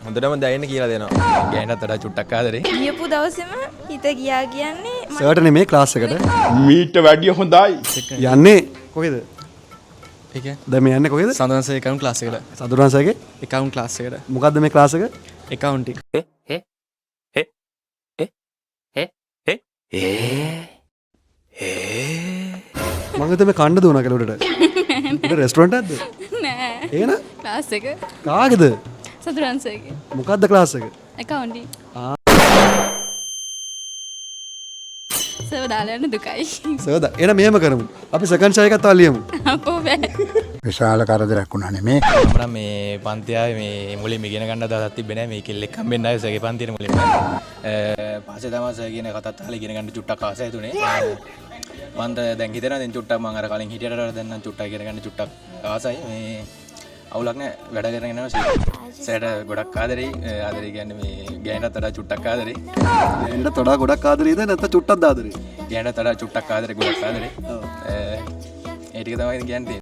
හොඳටම දැනෙන්න කියලා දෙනවා. ගෑනට වඩා චුට්ටක් ආදරේ. ගියපු දවසේම හිත ගියා කියන්නේ සර්ට නෙමේ ක්ලාස් එකට මීට වැඩිය හොඳයි. යන්නේ කොහෙද? ඒක දැන් මේ යන්නේ කොහෙද? සඳහන්සේ එකවුන්ට් ක්ලාස් එකට. සතුරන්සගේ එකවුන්ට් ක්ලාස් එකට. මොකද්ද මේ ක්ලාස් එක? එකවුන්ටින්. මම හිතුවේ මේ කණ්ඩ දුවනා කියලා උඩට. උඩ රෙස්ටුරන්ට් එකක්ද? නෑ එහෙනම් ක්ලාස් එක කාගේද? සතුරන්සේගේ මොකද්ද ක්ලාස් එක? ඇකවුන්ටින් සර්ව දාලා යන්න දුකයි සර්ද එහෙනම් මෙහෙම කරමු. අපි සෙකන්ඩ් ෂෝ එකත් තව ලියමු. අපෝ බෑ විශාල කරදරයක් වුණා නෙමේ. මම මේ පන්තියාවේ මේ මුලින්ම ඉගෙන ගන්න දවසක් තිබ්බේ නෑ මේ කෙල්ලෙක් හම්බෙන්න ආවේ සර්ගේ පන්තියේ මුලින්ම. පස්සේ තමයි සර් කියන කතාත් අහලා ඉගෙන ගන්න චුට්ටක් ආසයි තුනේ. මන්ද දැන් හිතනවා දැන් චුට්ටක් මම අර කලින් හිටියට වඩා දැන් නම් චුට්ටක් ඉගෙන ගන්න චුට්ටක් ආසයි. මේ අවුලක් නෑ වැඩ කරගෙන යනවා සර්ට ගොඩක් ආදරෙයි. ආදරේ කියන්නේ මේ ගෑනට වඩා චුට්ටක් ආදරේ. එන්න තොඩා ගොඩක් ආදරේද නැත්නම් චුට්ටක් ආදරේ? ගෑනට වඩා චුට්ටක් ආදරේ ගොඩක් ආදරේ. ඒ ටික තමයි කියන්නේ.